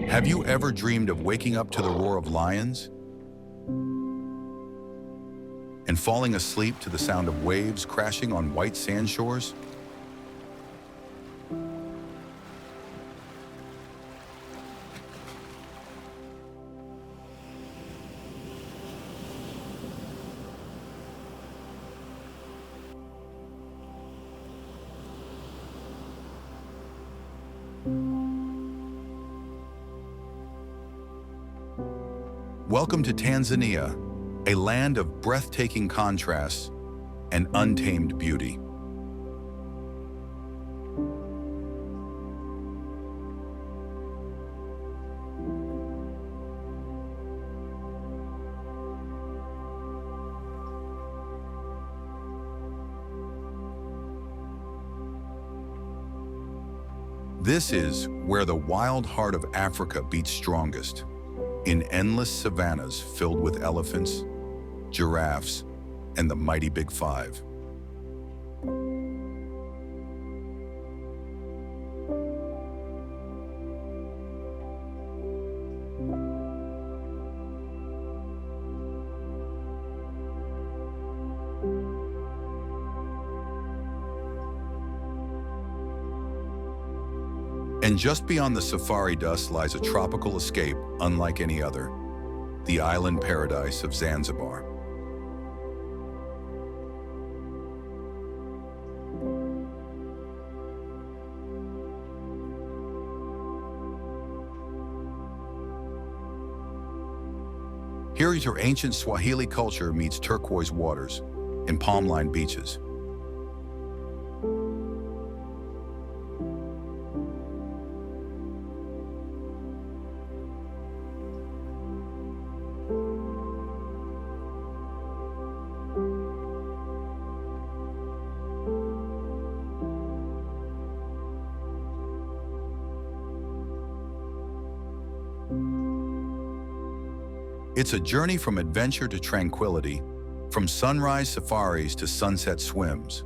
Have you ever dreamed of waking up to the roar of lions and falling asleep to the sound of waves crashing on white sand shores? Welcome to Tanzania, a land of breathtaking contrasts and untamed beauty. This is where the wild heart of Africa beats strongest, in endless savannas filled with elephants, giraffes, and the mighty Big Five. And just beyond the safari dust lies a tropical escape unlike any other, the island paradise of Zanzibar. Here is your ancient Swahili culture meets turquoise waters and palm-lined beaches. It's a journey from adventure to tranquility, from sunrise safaris to sunset swims.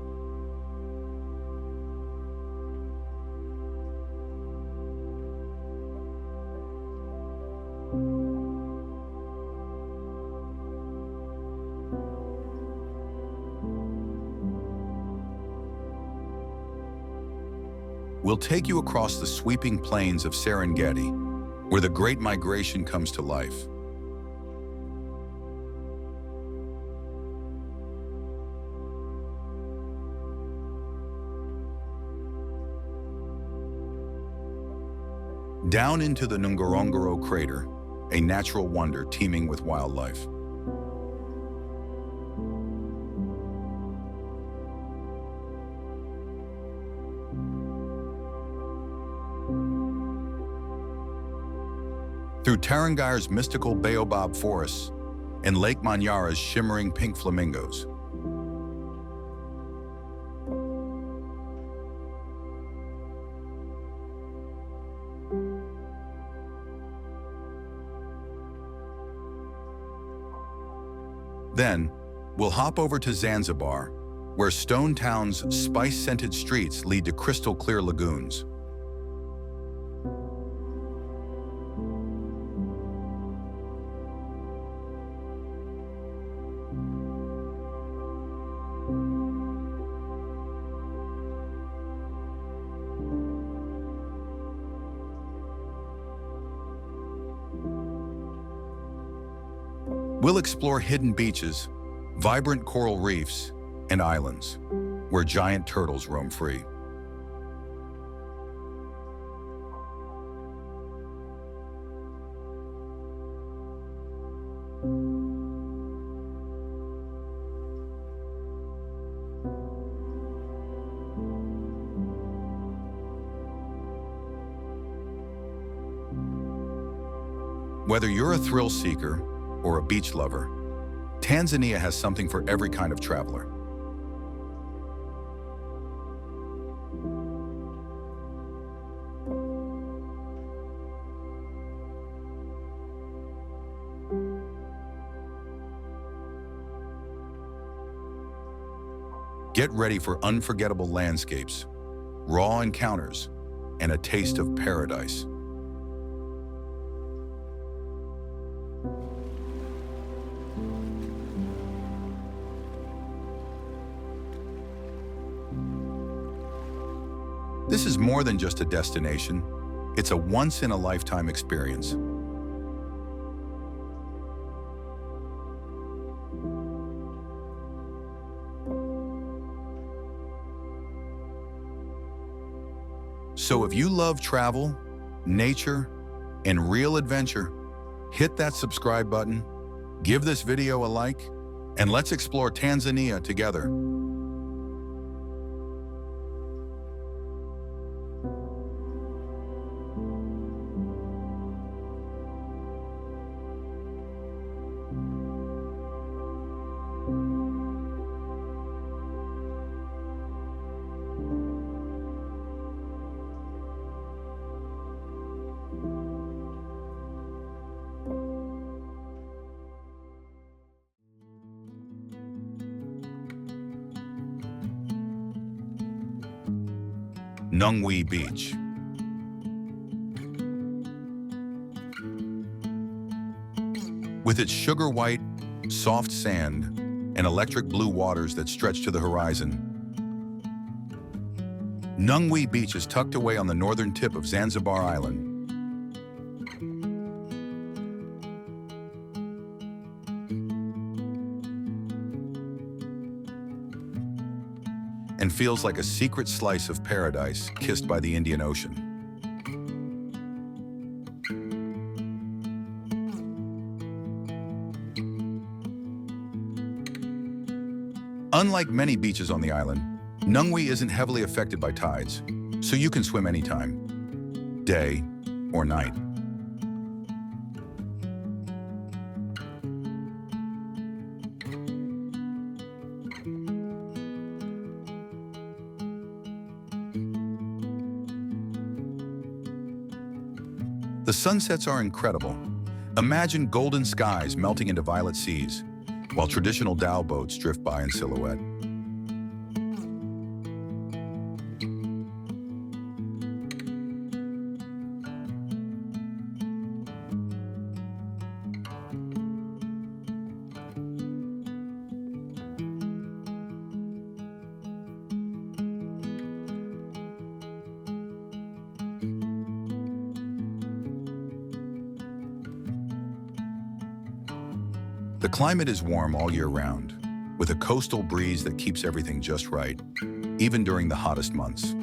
We'll take you across the sweeping plains of Serengeti, where the Great Migration comes to life. Down into the Norangoro Crater, a natural wonder teeming with wildlife. Through Tarangaya's mystical baobab forests and Lake Manyara's shimmering pink flamingos. Then, we'll hop over to Zanzibar, where Stone Town's spice-scented streets lead to crystal-clear lagoons. We'll explore hidden beaches, vibrant coral reefs, and islands, where giant turtles roam free. Whether you're a thrill seeker or a beach lover, Tanzania has something for every kind of traveler. Get ready for unforgettable landscapes, raw encounters, and a taste of paradise. This is more than just a destination. It's a once-in-a-lifetime experience. So if you love travel, nature, and real adventure, hit that subscribe button, give this video a like, and let's explore Tanzania together. Nungwe Beach. With its sugar-white, soft sand and electric blue waters that stretch to the horizon, Nungwe Beach is tucked away on the northern tip of Zanzibar Island. And feels like a secret slice of paradise kissed by the Indian Ocean. Unlike many beaches on the island, Nungwe isn't heavily affected by tides, so you can swim anytime, day or night. The sunsets are incredible. Imagine golden skies melting into violet seas, while traditional dhow boats drift by in silhouette. The climate is warm all year round, with a coastal breeze that keeps everything just right, even during the hottest months.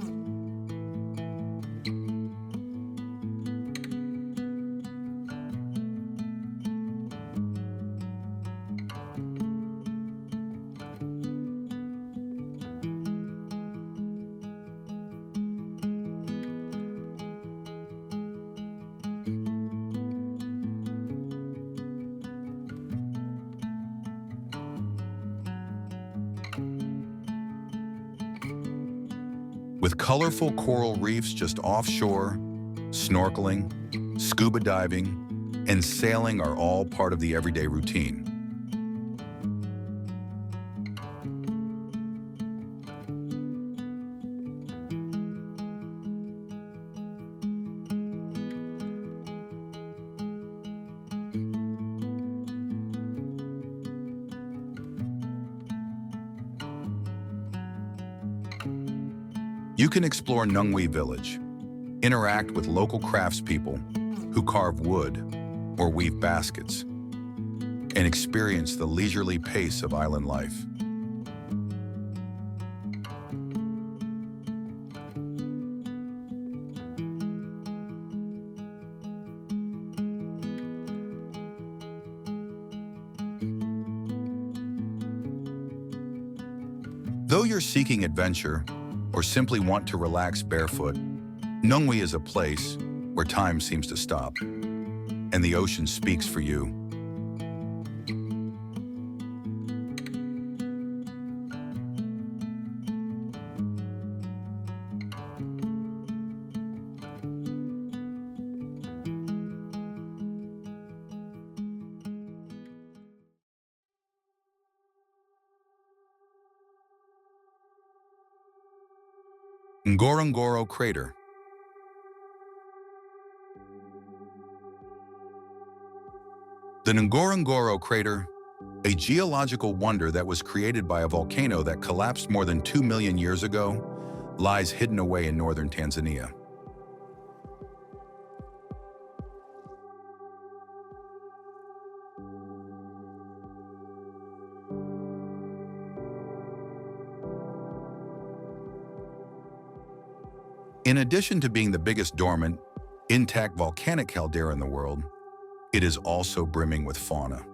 With colorful coral reefs just offshore, snorkeling, scuba diving, and sailing are all part of the everyday routine. You can explore Nungwe Village, interact with local craftspeople who carve wood or weave baskets, and experience the leisurely pace of island life. Though you're seeking adventure, or simply want to relax barefoot, Nungwe is a place where time seems to stop, and the ocean speaks for you. Norangoro Crater. The Ngorongoro Crater, a geological wonder that was created by a volcano that collapsed more than 2 million years ago, lies hidden away in northern Tanzania. In addition to being the biggest dormant, intact volcanic caldera in the world, it is also brimming with fauna.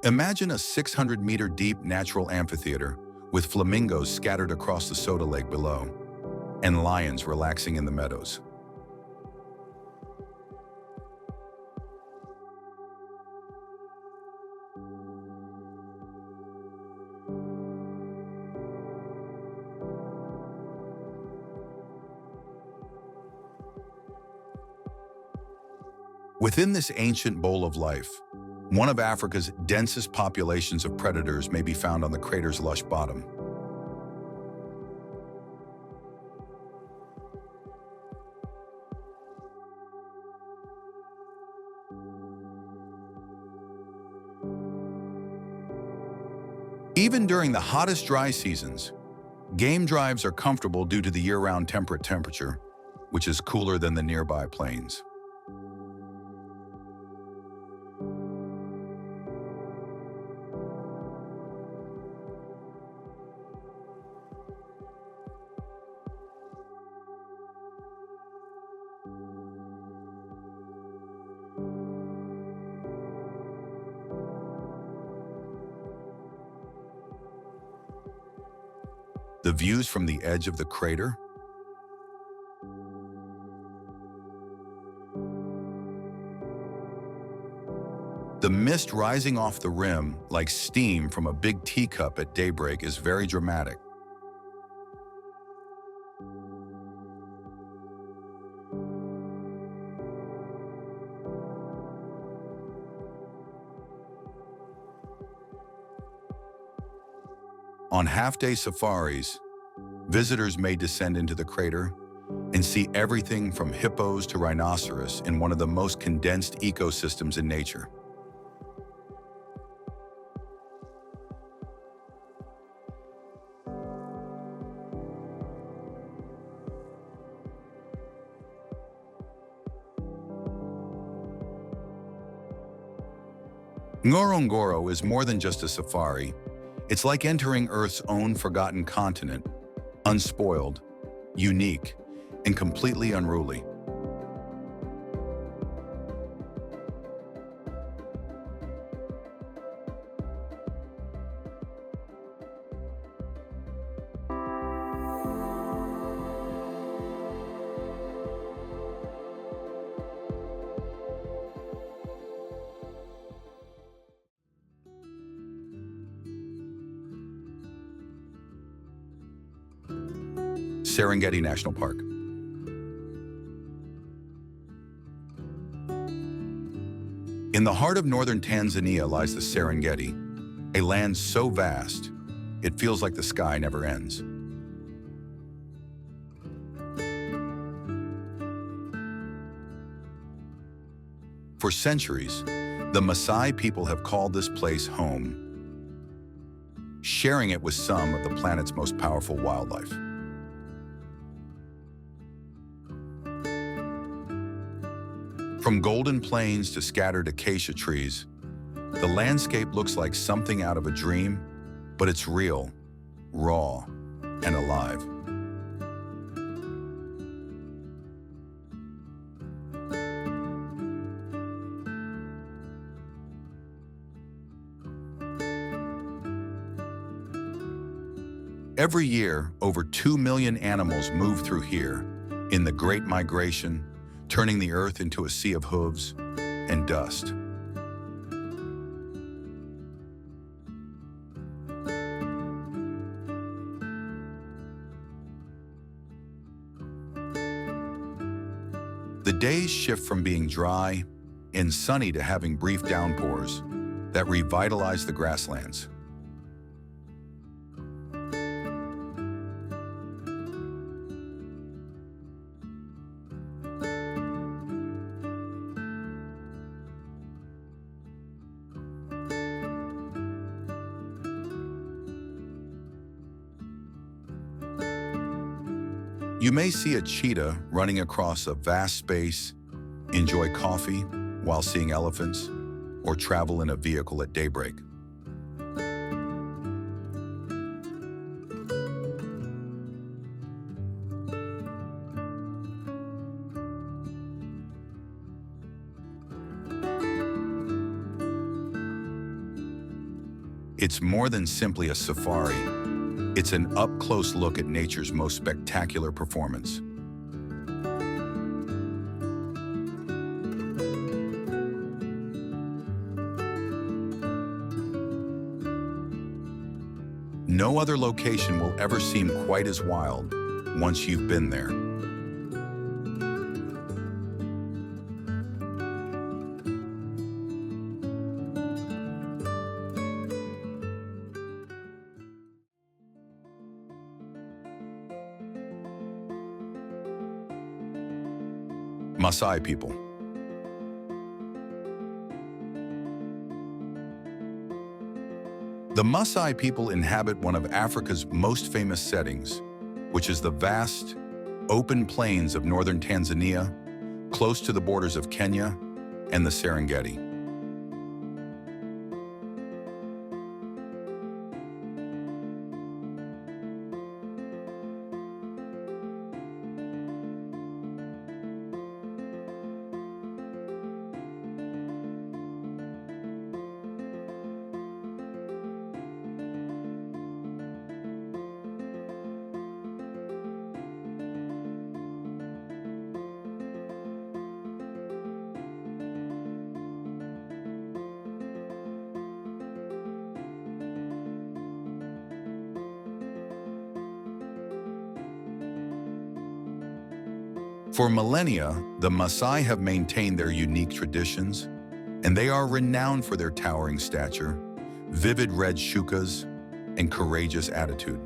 Imagine a 600-meter-deep natural amphitheater with flamingos scattered across the soda lake below and lions relaxing in the meadows. Within this ancient bowl of life, one of Africa's densest populations of predators may be found on the crater's lush bottom. Even during the hottest dry seasons, game drives are comfortable due to the year-round temperate temperature, which is cooler than the nearby plains. The views from the edge of the crater? The mist rising off the rim like steam from a big teacup at daybreak is very dramatic. On half-day safaris, visitors may descend into the crater and see everything from hippos to rhinoceros in one of the most condensed ecosystems in nature. Ngorongoro is more than just a safari. It's like entering Earth's own forgotten continent, unspoiled, unique, and completely unruly. Serengeti National Park. In the heart of northern Tanzania lies the Serengeti, a land so vast, it feels like the sky never ends. For centuries, the Masai people have called this place home, sharing it with some of the planet's most powerful wildlife. From golden plains to scattered acacia trees, the landscape looks like something out of a dream, but it's real, raw, and alive. Every year, over 2 million animals move through here in the Great Migration, turning the earth into a sea of hooves and dust. The days shift from being dry and sunny to having brief downpours that revitalize the grasslands. You may see a cheetah running across a vast space, enjoy coffee while seeing elephants, or travel in a vehicle at daybreak. It's more than simply a safari. It's an up-close look at nature's most spectacular performance. No other location will ever seem quite as wild once you've been there. Masai people. The Masai people inhabit one of Africa's most famous settings, which is the vast, open plains of northern Tanzania, close to the borders of Kenya and the Serengeti. For millennia, the Masai have maintained their unique traditions, and they are renowned for their towering stature, vivid red shukas, and courageous attitude.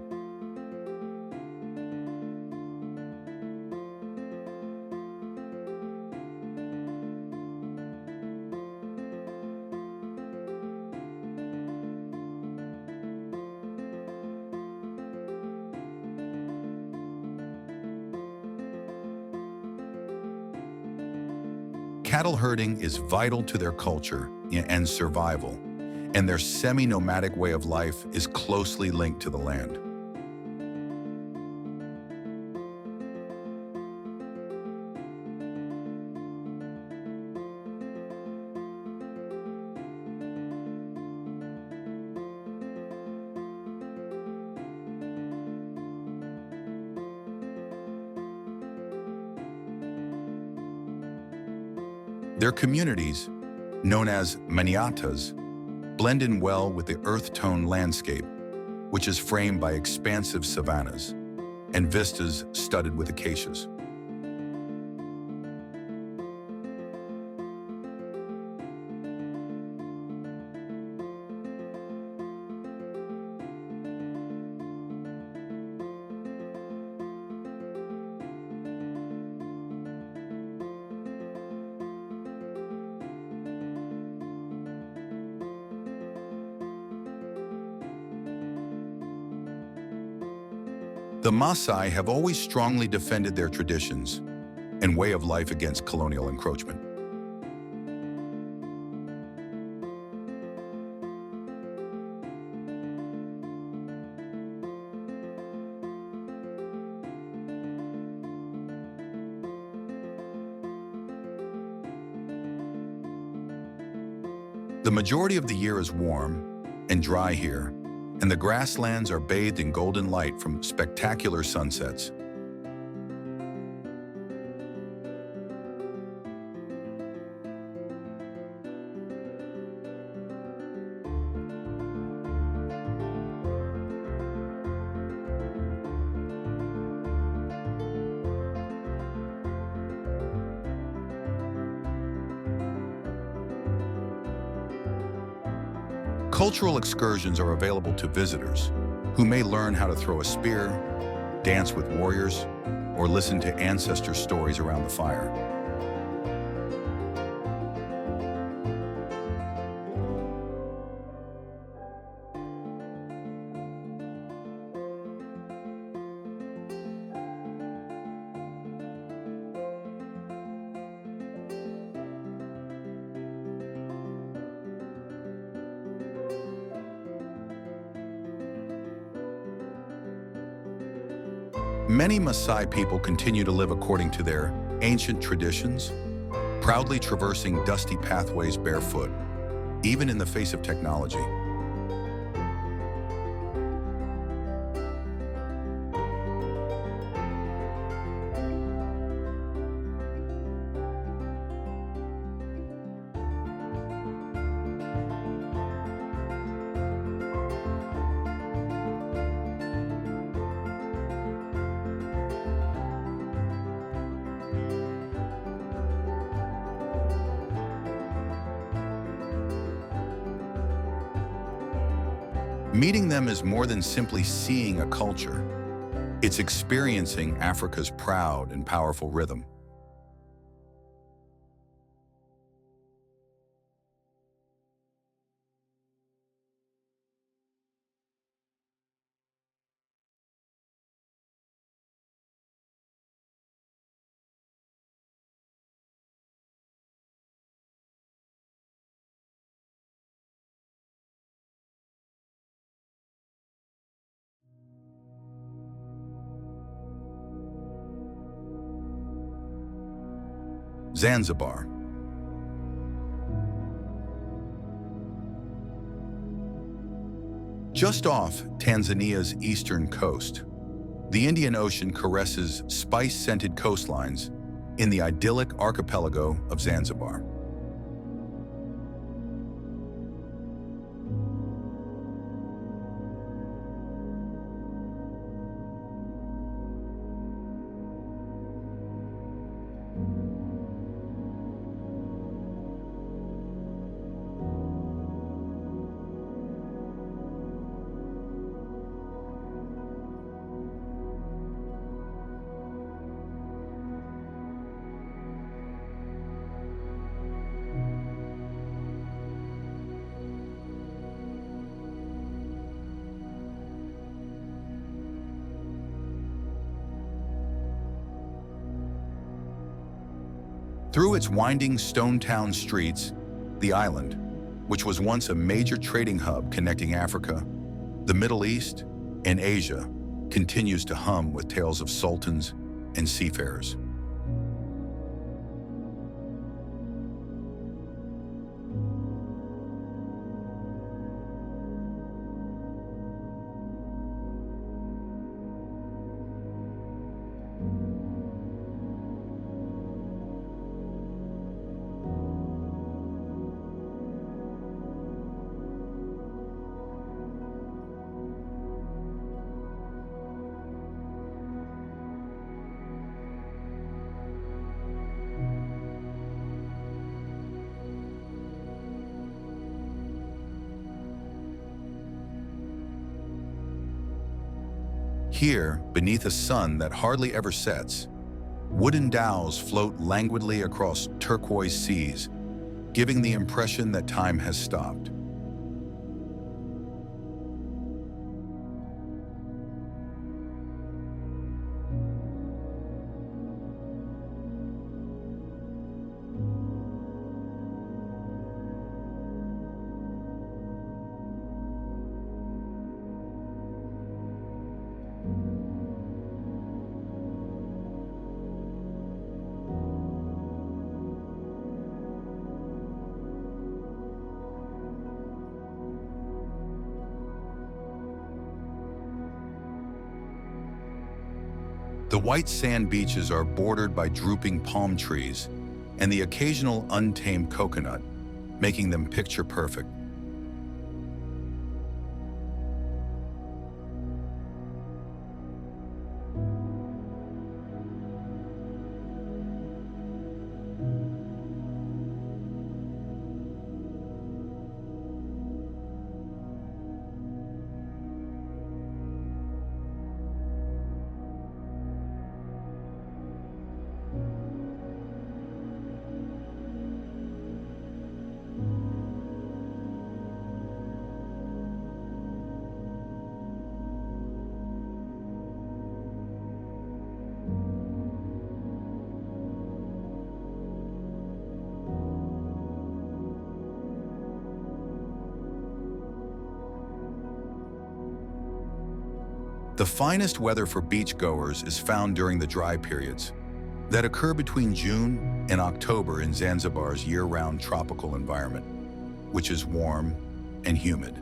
Cattle herding is vital to their culture and survival, and their semi-nomadic way of life is closely linked to the land. Their communities, known as maniatas, blend in well with the earth-tone landscape, which is framed by expansive savannas and vistas studded with acacias. The Masai have always strongly defended their traditions and way of life against colonial encroachment. The majority of the year is warm and dry here, and the grasslands are bathed in golden light from spectacular sunsets. Cultural excursions are available to visitors who may learn how to throw a spear, dance with warriors, or listen to ancestor stories around the fire. Many Masai people continue to live according to their ancient traditions, proudly traversing dusty pathways barefoot, even in the face of technology. Meeting them is more than simply seeing a culture. It's experiencing Africa's proud and powerful rhythm. Zanzibar. Just off Tanzania's eastern coast, the Indian Ocean caresses spice-scented coastlines in the idyllic archipelago of Zanzibar. Through its winding stone-town streets, the island, which was once a major trading hub connecting Africa, the Middle East, and Asia, continues to hum with tales of sultans and seafarers. Here, beneath a sun that hardly ever sets, wooden dhows float languidly across turquoise seas, giving the impression that time has stopped. The white sand beaches are bordered by drooping palm trees and the occasional untamed coconut, making them picture perfect. The finest weather for beachgoers is found during the dry periods that occur between June and October in Zanzibar's year-round tropical environment, which is warm and humid.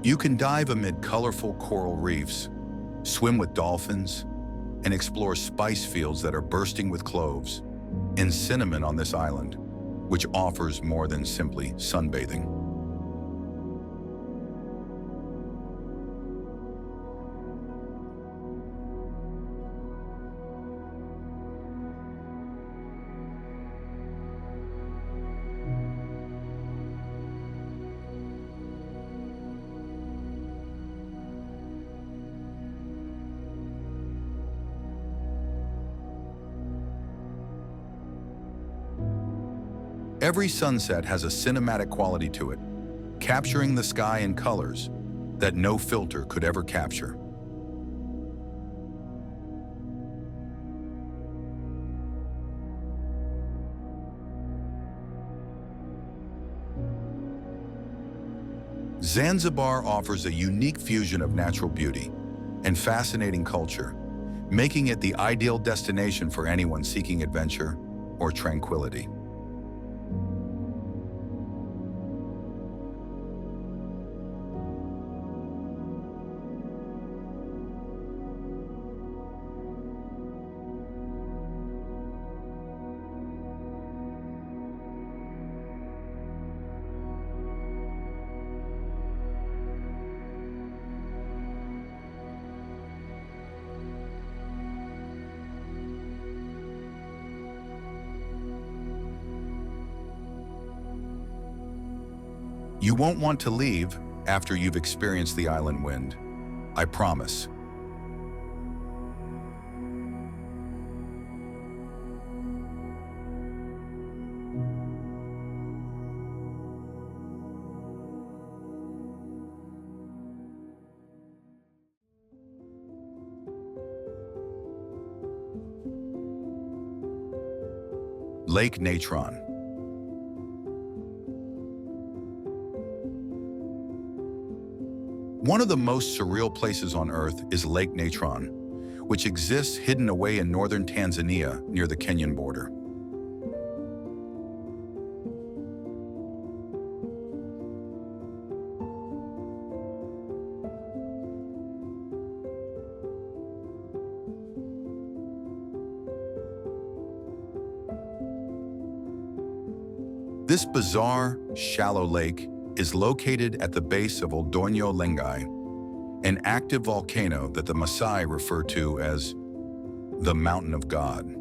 You can dive amid colorful coral reefs, swim with dolphins, and explore spice fields that are bursting with cloves and cinnamon on this island, which offers more than simply sunbathing. Every sunset has a cinematic quality to it, capturing the sky in colors that no filter could ever capture. Zanzibar offers a unique fusion of natural beauty and fascinating culture, making it the ideal destination for anyone seeking adventure or tranquility. You won't want to leave after you've experienced the island wind. I promise. Lake Natron. One of the most surreal places on Earth is Lake Natron, which exists hidden away in northern Tanzania near the Kenyan border. This bizarre, shallow lake is located at the base of Oldonyo Lengai, an active volcano that the Masai refer to as the Mountain of God.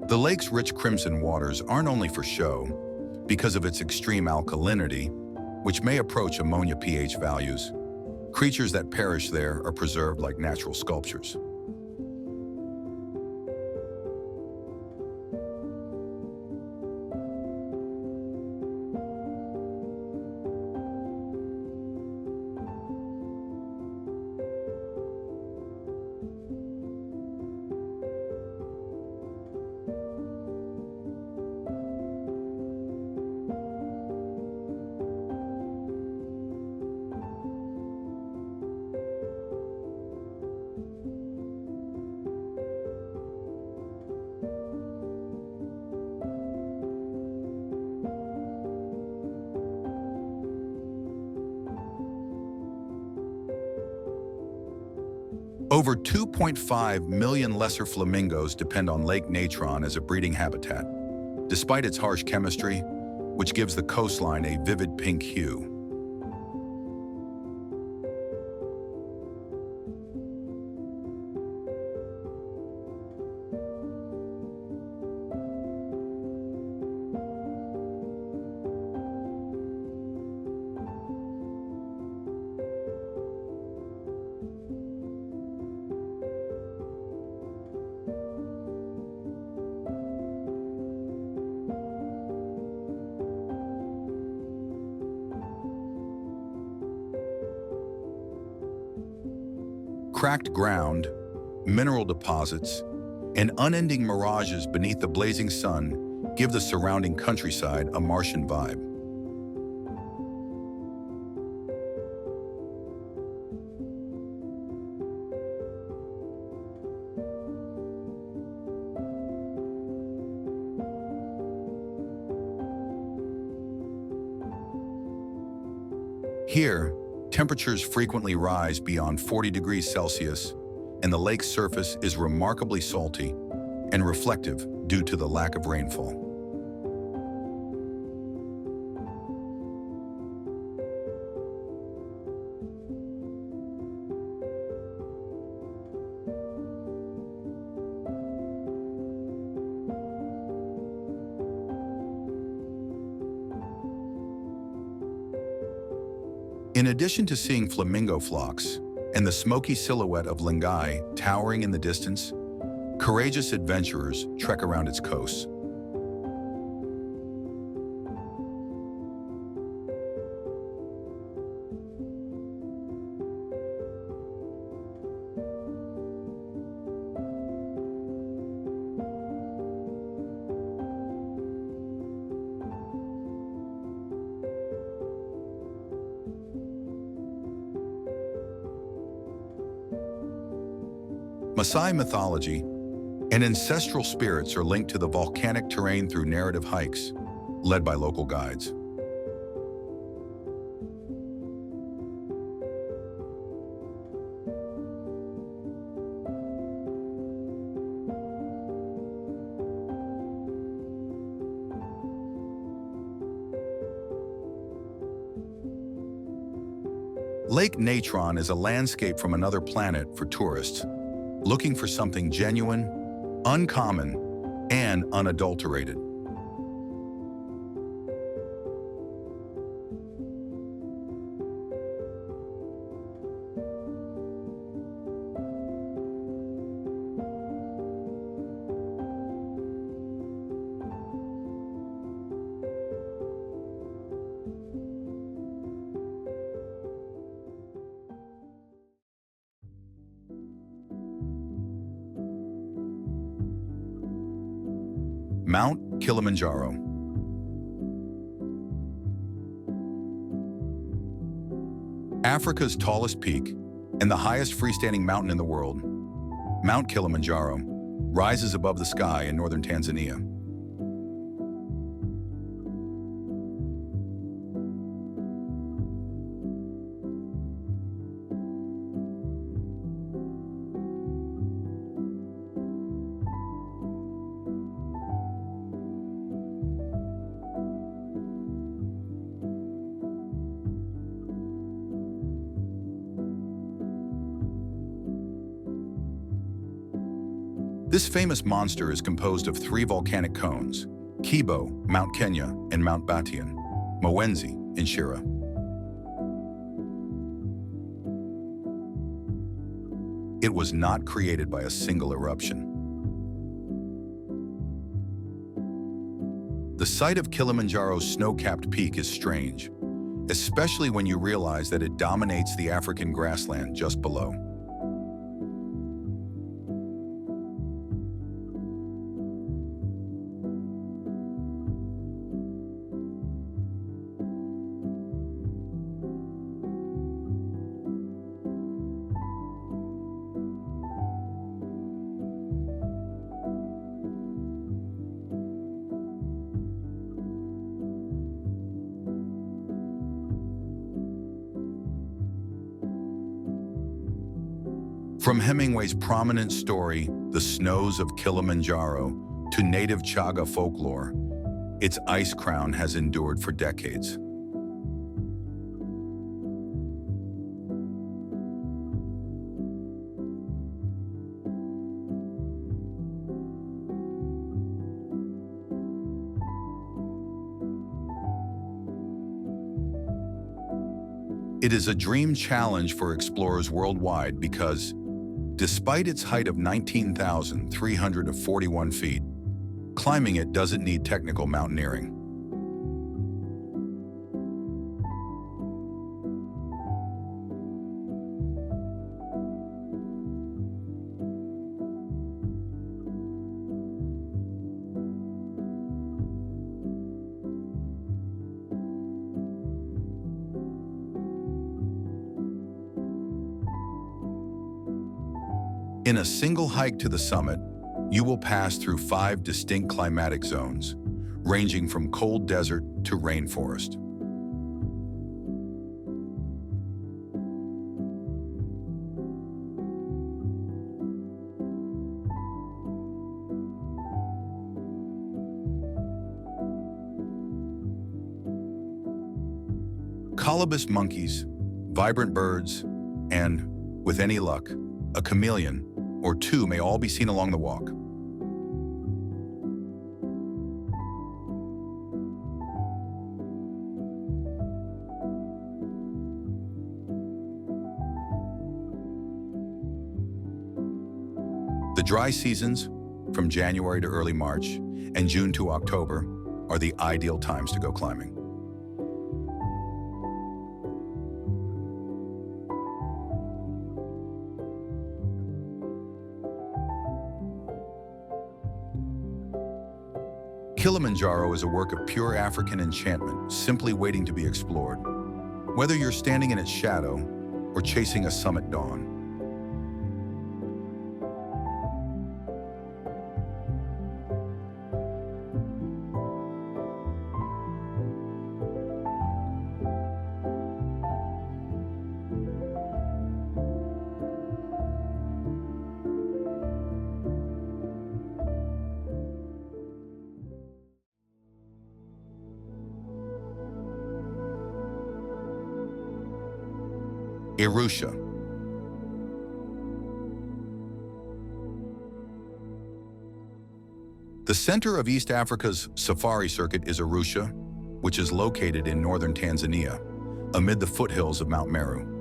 The lake's rich crimson waters aren't only for show, because of its extreme alkalinity, which may approach ammonia pH values. Creatures that perish there are preserved like natural sculptures. Over 2.5 million lesser flamingos depend on Lake Natron as a breeding habitat. Despite its harsh chemistry, which gives the coastline a vivid pink hue. Cracked ground, mineral deposits, and unending mirages beneath the blazing sun give the surrounding countryside a Martian vibe. Here, temperatures frequently rise beyond 40 degrees Celsius, and the lake's surface is remarkably salty and reflective due to the lack of rainfall. In addition to seeing flamingo flocks and the smoky silhouette of Langai towering in the distance, courageous adventurers trek around its coasts. Masai mythology and ancestral spirits are linked to the volcanic terrain through narrative hikes, led by local guides. Lake Natron is a landscape from another planet for tourists looking for something genuine, uncommon, and unadulterated. Mount Kilimanjaro. Africa's tallest peak and the highest freestanding mountain in the world, Mount Kilimanjaro rises above the sky in northern Tanzania. This famous monster is composed of 3 volcanic cones: Kibo, Mount Kenya, and Mount Batian, Mwenzi, and Shira. It was not created by a single eruption. The sight of Kilimanjaro's snow-capped peak is strange, especially when you realize that it dominates the African grassland just below. From Hemingway's prominent story, The Snows of Kilimanjaro, to native Chaga folklore, Its ice crown has endured for decades. It is a dream challenge for explorers worldwide because, despite its height of 19,341 feet, climbing it doesn't need technical mountaineering. In a single hike to the summit, you will pass through 5 distinct climatic zones, ranging from cold desert to rainforest. Colobus monkeys, vibrant birds, and, with any luck, a chameleon or two may all be seen along the walk. The dry seasons, from January to early March and June to October, are the ideal times to go climbing. Kilimanjaro is a work of pure African enchantment, simply waiting to be explored. Whether you're standing in its shadow or chasing a summit dawn. Arusha. The center of East Africa's safari circuit is Arusha, which is located in northern Tanzania, amid the foothills of Mount Meru.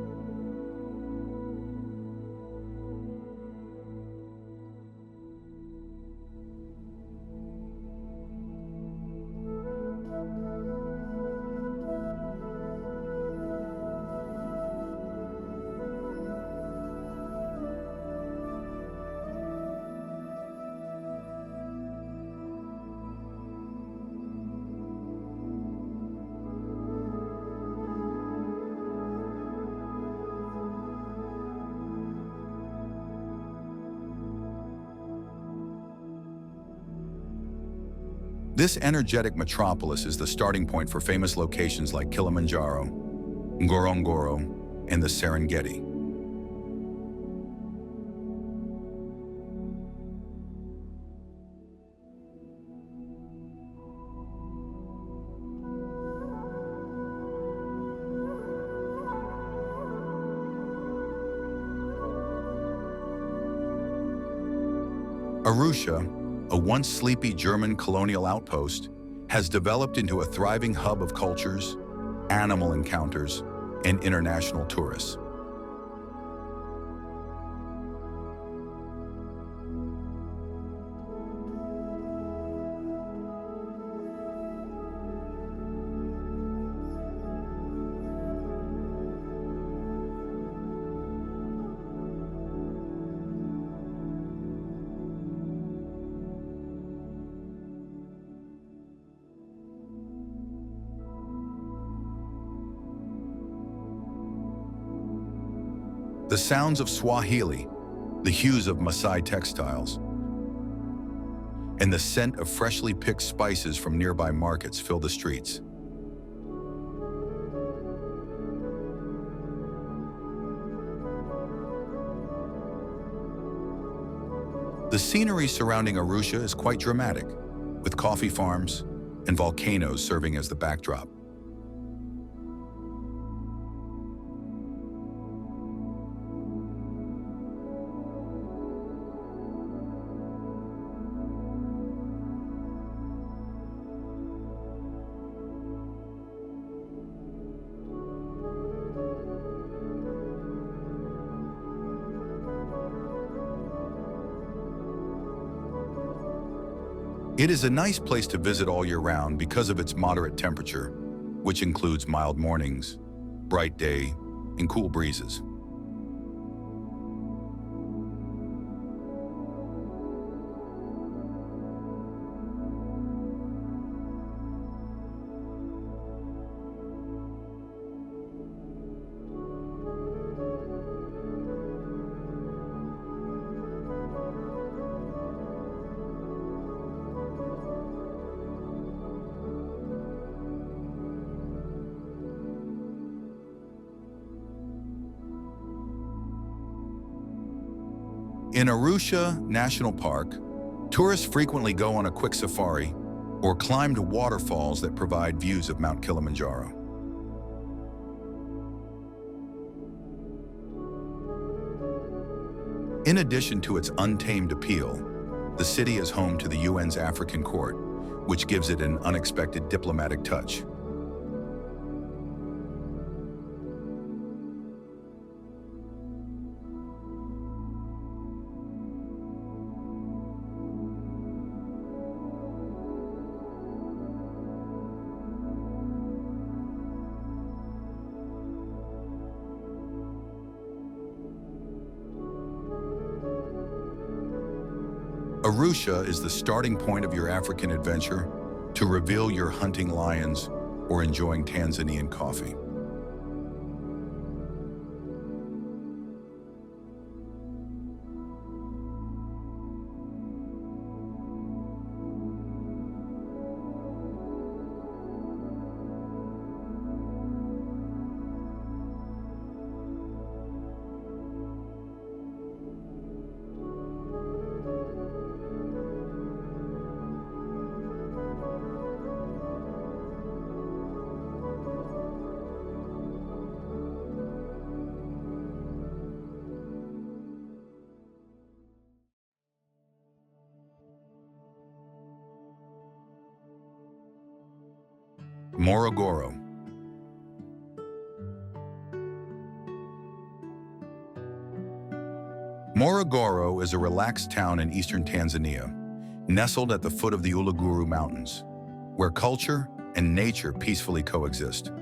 This energetic metropolis is the starting point for famous locations like Kilimanjaro, Ngorongoro, and the Serengeti. Arusha, a once sleepy German colonial outpost, has developed into a thriving hub of cultures, animal encounters, and international tourists. The sounds of Swahili, the hues of Masai textiles, and the scent of freshly picked spices from nearby markets fill the streets. The scenery surrounding Arusha is quite dramatic, with coffee farms, and volcanoes serving as the backdrop. It is a nice place to visit all year round because of its moderate temperature, which includes mild mornings, bright day, and cool breezes. In Arusha National Park, tourists frequently go on a quick safari or climb to waterfalls that provide views of Mount Kilimanjaro. In addition to its untamed appeal, the city is home to the UN's African Court, which gives it an unexpected diplomatic touch. Arusha is the starting point of your African adventure to reveal your hunting lions or enjoying Tanzanian coffee. Morogoro. Morogoro is a relaxed town in eastern Tanzania, nestled at the foot of the Uluguru Mountains, where culture and nature peacefully coexist.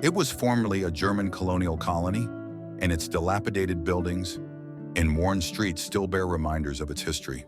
It was formerly a German colonial colony, and its dilapidated buildings and worn streets still bear reminders of its history.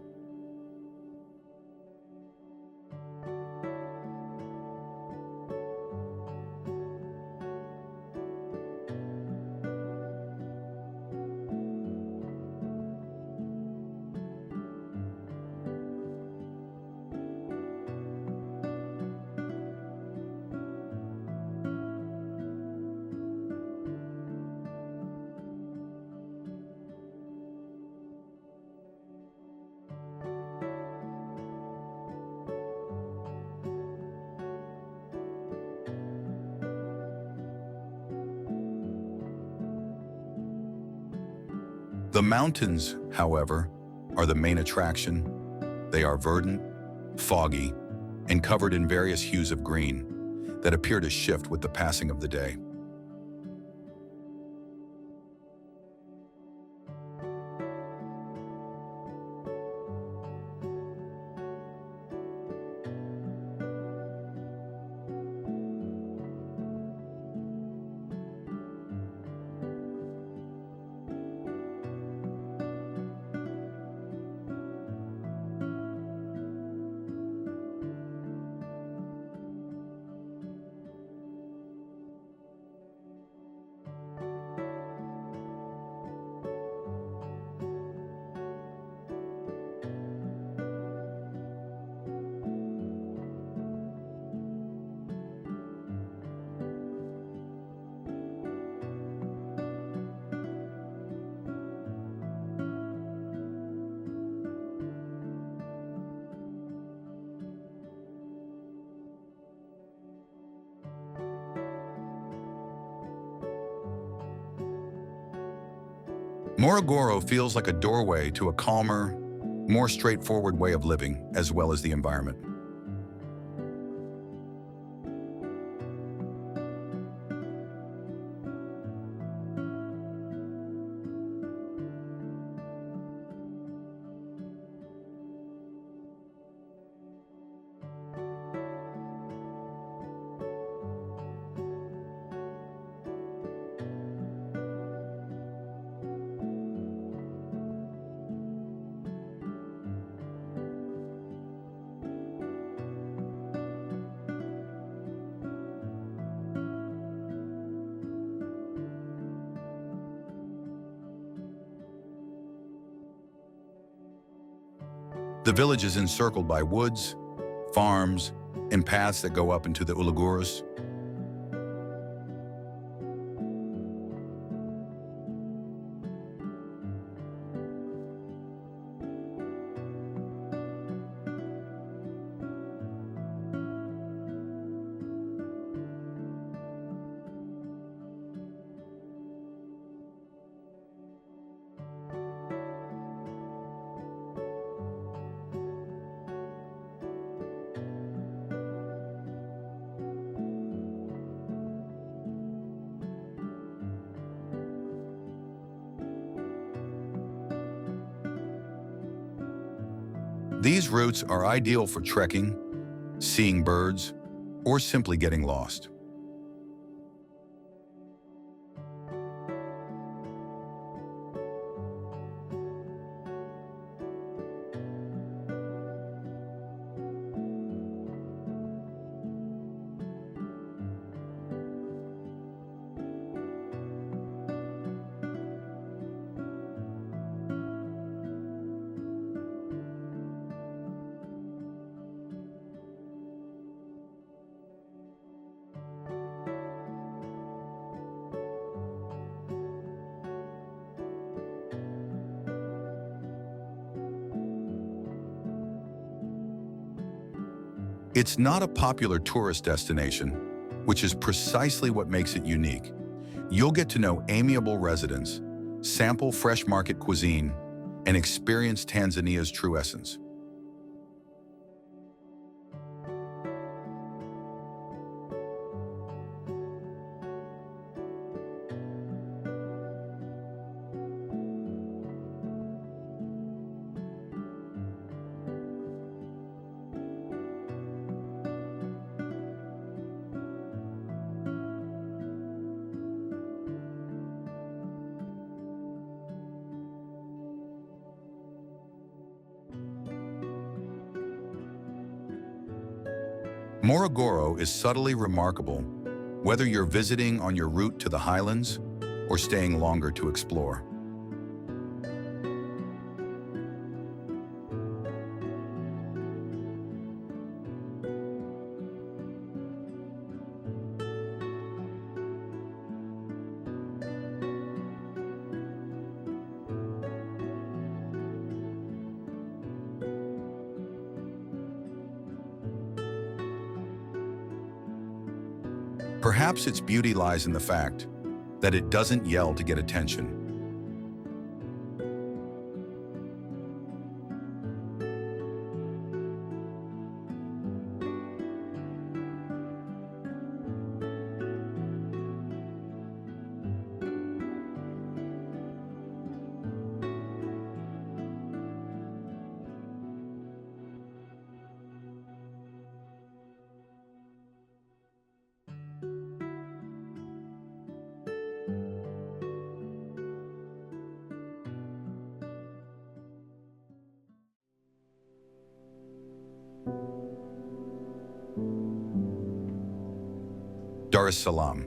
The mountains, however, are the main attraction. They are verdant, foggy, and covered in various hues of green that appear to shift with the passing of the day. Morogoro feels like a doorway to a calmer, more straightforward way of living, as well as the environment. The village is encircled by woods, farms, and paths that go up into the Ulugurus. These routes are ideal for trekking, seeing birds, or simply getting lost. It's not a popular tourist destination, which is precisely what makes it unique. You'll get to know amiable residents, sample fresh market cuisine, and experience Tanzania's true essence. Morogoro is subtly remarkable, whether you're visiting on your route to the highlands or staying longer to explore. Perhaps its beauty lies in the fact that it doesn't yell to get attention. Dar es Salaam.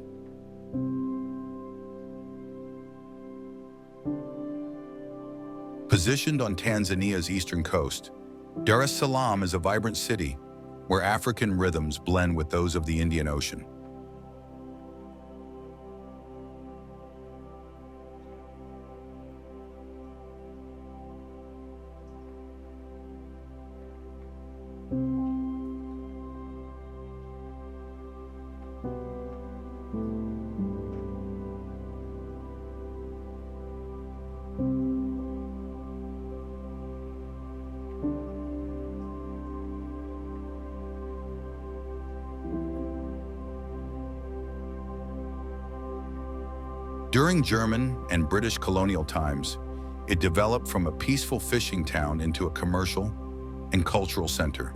Positioned on Tanzania's eastern coast, Dar es Salaam is a vibrant city where African rhythms blend with those of the Indian Ocean. During German and British colonial times, it developed from a peaceful fishing town into a commercial and cultural center.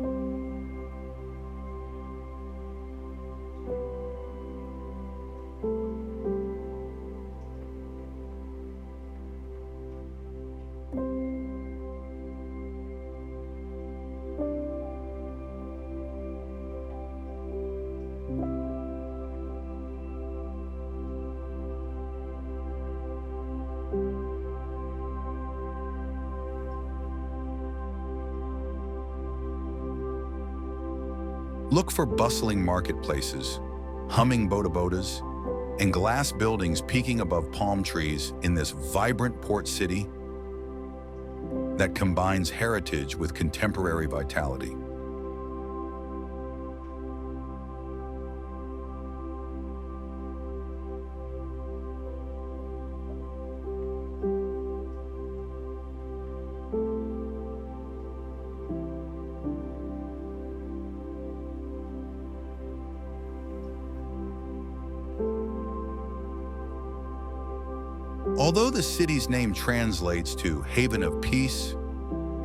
Look for bustling marketplaces, humming bodabodas, and glass buildings peeking above palm trees in this vibrant port city that combines heritage with contemporary vitality. Although the city's name translates to Haven of Peace,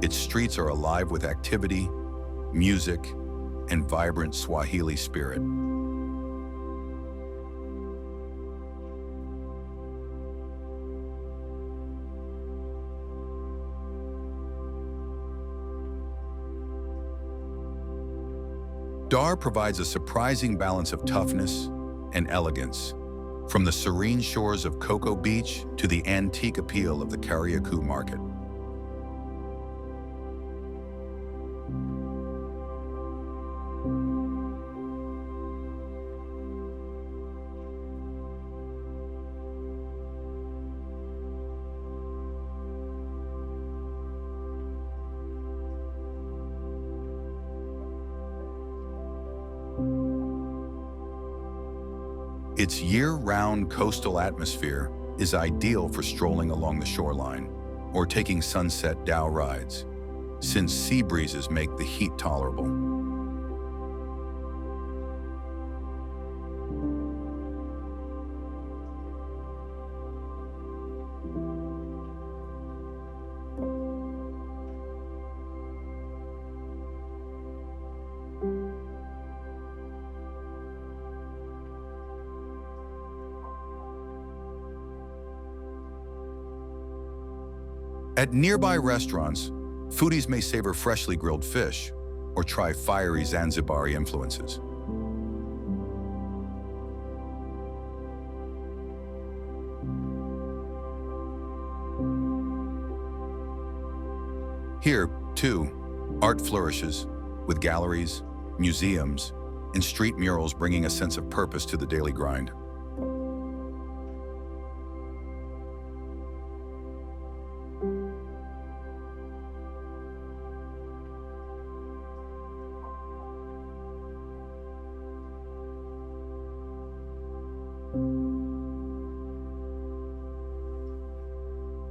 its streets are alive with activity, music, and vibrant Swahili spirit. Dar provides a surprising balance of toughness and elegance, from the serene shores of Cocoa Beach to the antique appeal of the Kariakoo Market. Its year-round coastal atmosphere is ideal for strolling along the shoreline or taking sunset dhow rides, since sea breezes make the heat tolerable. At nearby restaurants, foodies may savor freshly grilled fish or try fiery Zanzibari influences. Here, too, art flourishes, with galleries, museums, and street murals bringing a sense of purpose to the daily grind.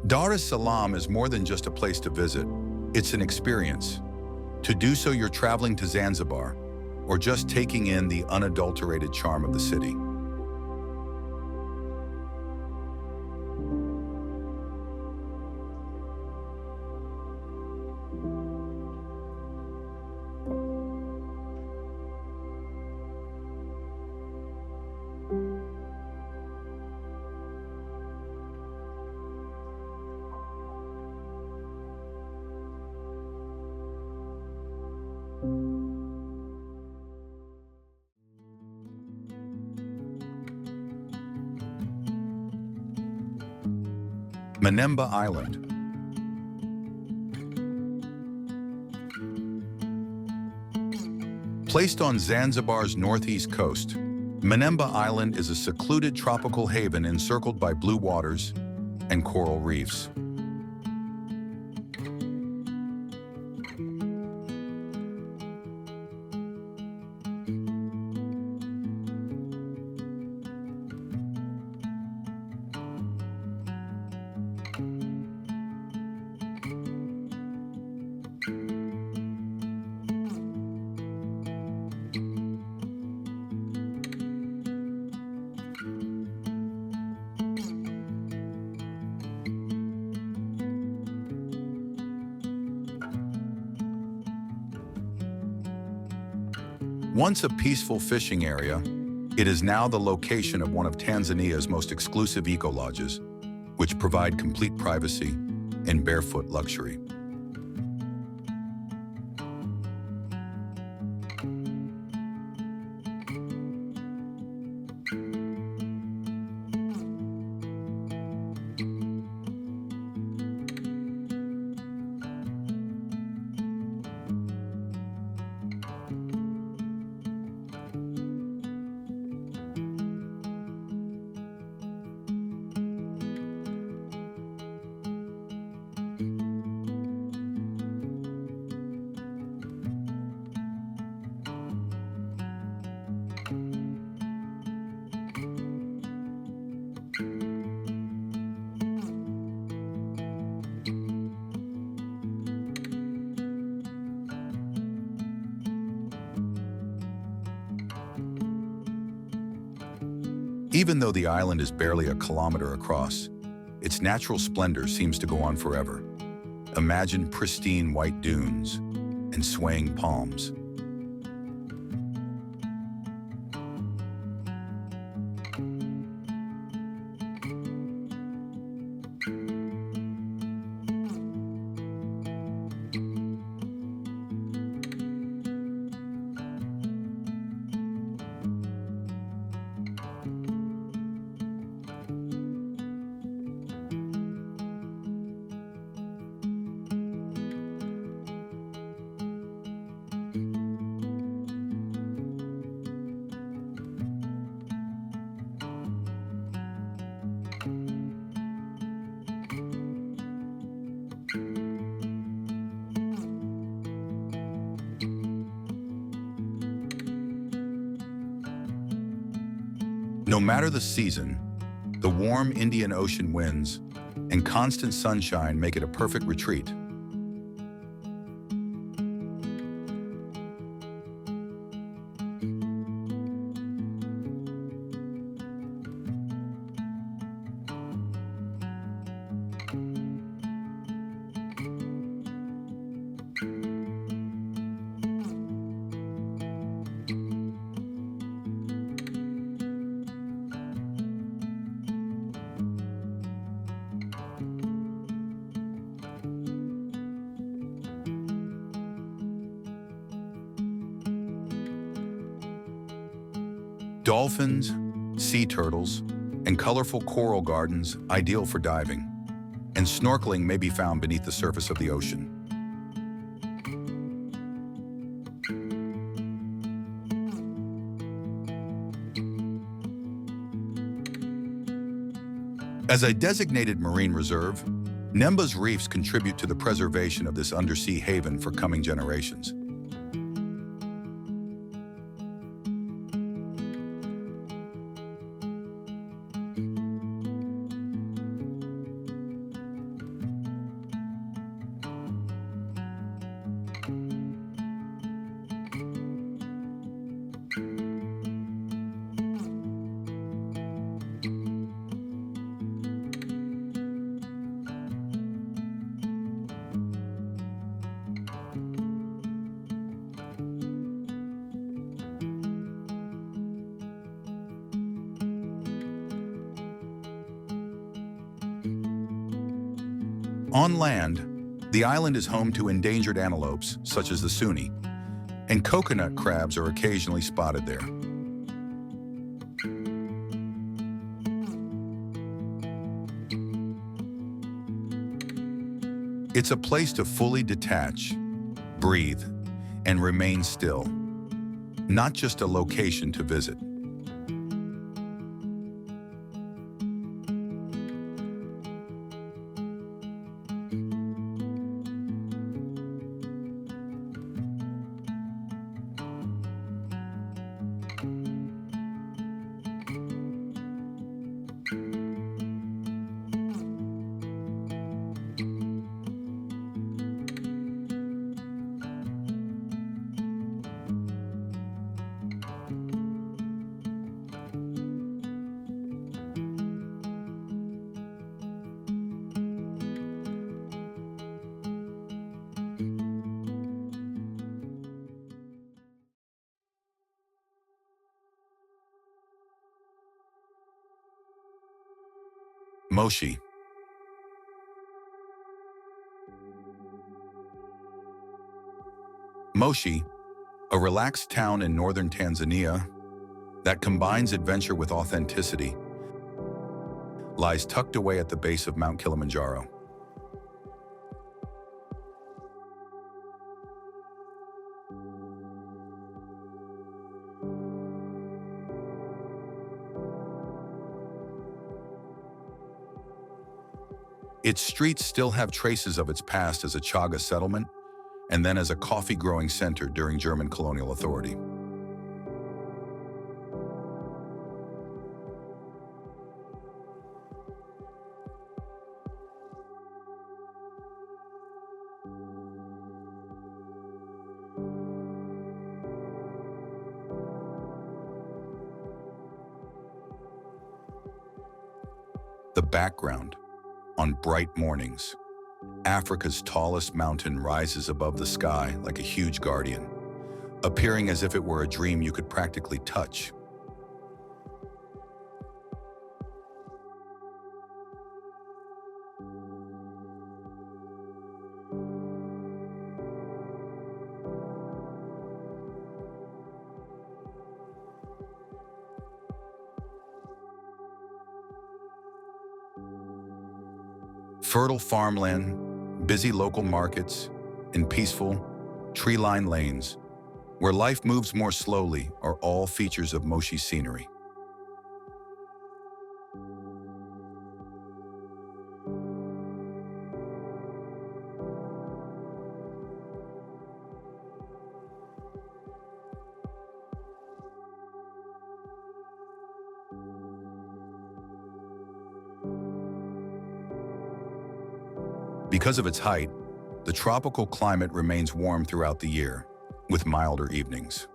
Dar es Salaam is more than just a place to visit. It's an experience. To do so, you're traveling to Zanzibar, or just taking in the unadulterated charm of the city. Manmba Island. Placed on Zanzibar's northeast coast, Manmba Island is a secluded tropical haven encircled by blue waters and coral reefs. Once a peaceful fishing area, it is now the location of one of Tanzania's most exclusive eco-lodges, which provide complete privacy and barefoot luxury. Even though the island is barely a kilometer across, its natural splendor seems to go on forever. Imagine pristine white dunes and swaying palms. No matter the season, the warm Indian Ocean winds and constant sunshine make it a perfect retreat. Dolphins, sea turtles, and colorful coral gardens ideal for diving, and snorkeling may be found beneath the surface of the ocean. As a designated marine reserve, Nemba's reefs contribute to the preservation of this undersea haven for coming generations. On land, the island is home to endangered antelopes, such as the Sunni, and coconut crabs are occasionally spotted there. It's a place to fully detach, breathe, and remain still, not just a location to visit. Moshi. Moshi, a relaxed town in northern Tanzania that combines adventure with authenticity, lies tucked away at the base of Mount Kilimanjaro. Its streets still have traces of its past as a Chaga settlement and then as a coffee-growing center during German colonial authority. The background. On bright mornings, Africa's tallest mountain rises above the sky like a huge guardian, appearing as if it were a dream you could practically touch. Fertile farmland, busy local markets, and peaceful, tree-lined lanes, where life moves more slowly, are all features of Moshi's scenery. Because of its height, the tropical climate remains warm throughout the year, with milder evenings.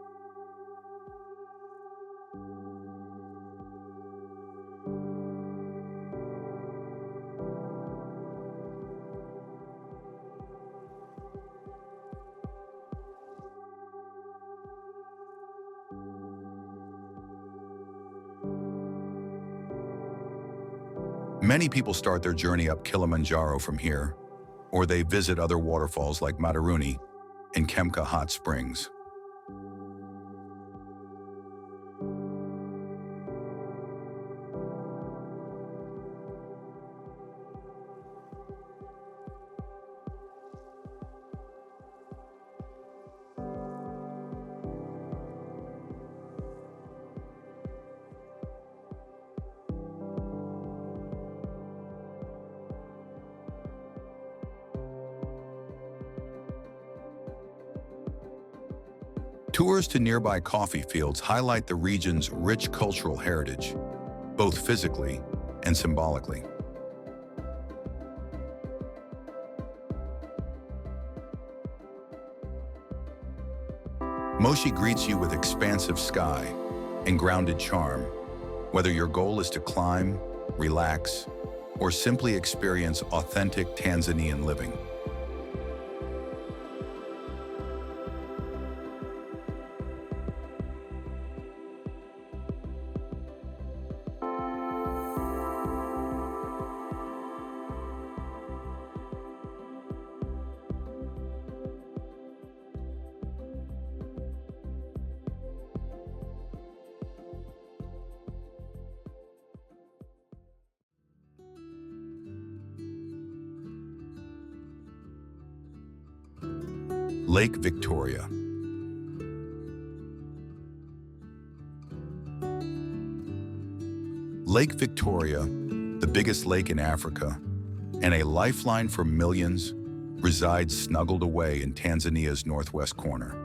Many people start their journey up Kilimanjaro from here, or they visit other waterfalls like Madaruni and Kemka Hot Springs. Tours to nearby coffee fields highlight the region's rich cultural heritage, both physically and symbolically. Moshi greets you with expansive sky and grounded charm, whether your goal is to climb, relax, or simply experience authentic Tanzanian living. Lake Victoria. Lake Victoria, the biggest lake in Africa, and a lifeline for millions, resides snuggled away in Tanzania's northwest corner.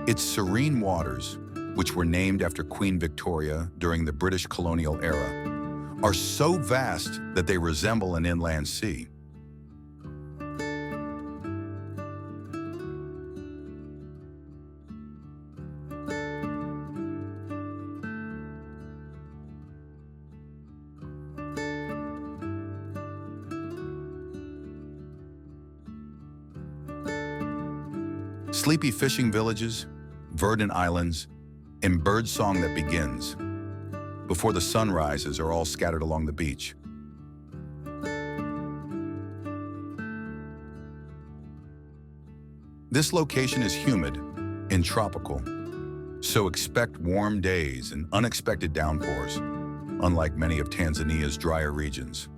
Its serene waters, which were named after Queen Victoria during the British colonial era, are so vast that they resemble an inland sea. Sleepy fishing villages, verdant islands, and birdsong that begins before the sun rises are all scattered along the beach. This location is humid and tropical, so expect warm days and unexpected downpours, unlike many of Tanzania's drier regions.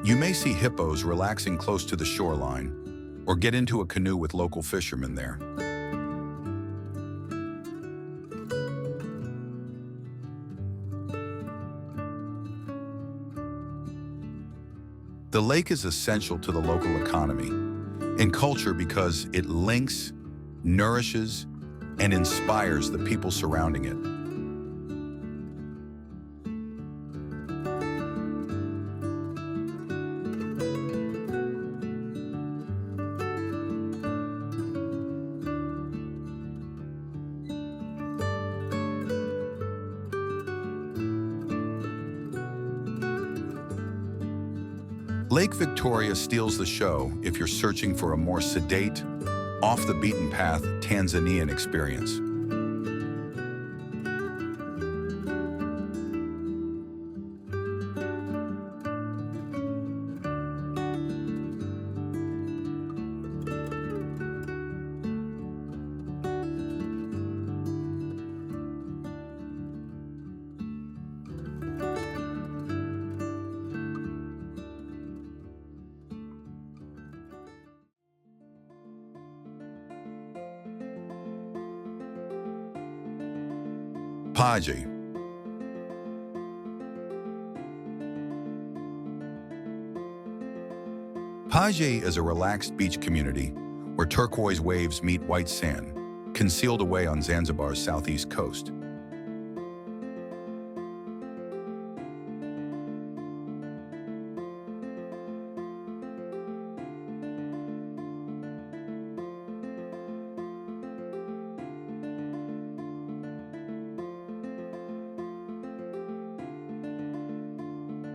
You may see hippos relaxing close to the shoreline, or get into a canoe with local fishermen there. The lake is essential to the local economy and culture because it links, nourishes, and inspires the people surrounding it. Lake Victoria steals the show if you're searching for a more sedate, off-the-beaten-path Tanzanian experience. Paje. Paje is a relaxed beach community where turquoise waves meet white sand, concealed away on Zanzibar's southeast coast.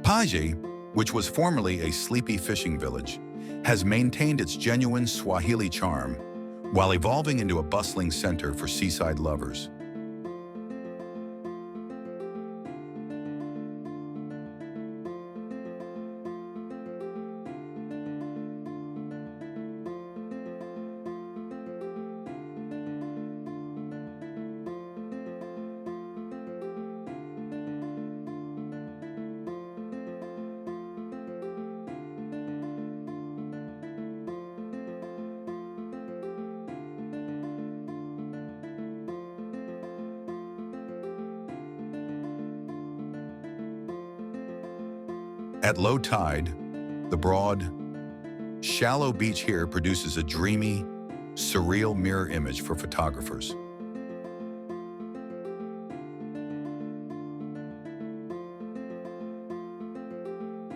Paje, which was formerly a sleepy fishing village, has maintained its genuine Swahili charm while evolving into a bustling center for seaside lovers. At low tide, the broad, shallow beach here produces a dreamy, surreal mirror image for photographers.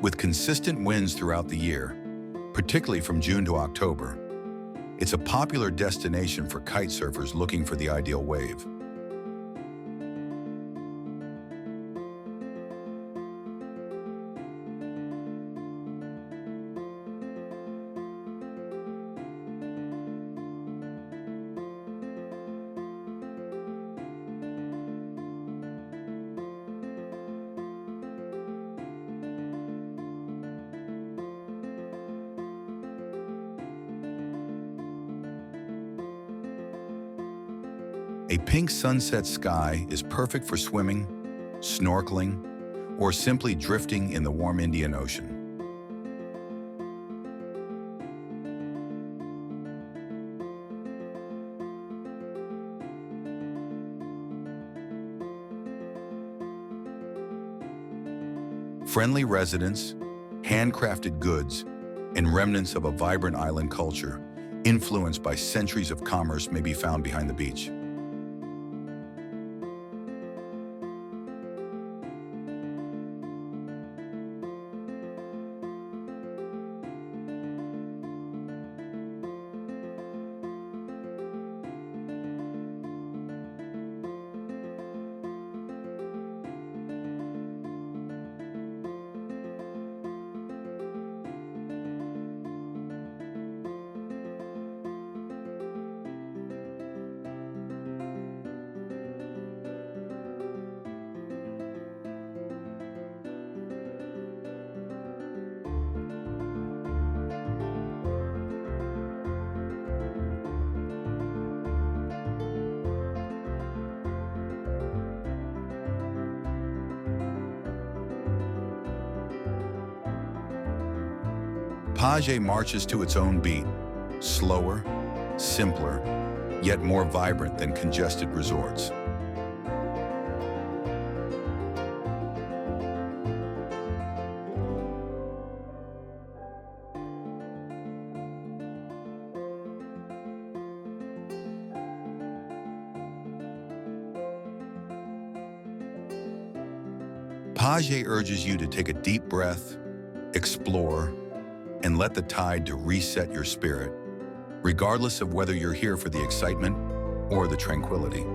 With consistent winds throughout the year, particularly from June to October, it's a popular destination for kite surfers looking for the ideal wave. A pink sunset sky is perfect for swimming, snorkeling, or simply drifting in the warm Indian Ocean. Friendly residents, handcrafted goods, and remnants of a vibrant island culture influenced by centuries of commerce may be found behind the beach. Paje marches to its own beat, slower, simpler, yet more vibrant than congested resorts. Paje urges you to take a deep breath, explore, and let the tide to reset your spirit, regardless of whether you're here for the excitement or the tranquility.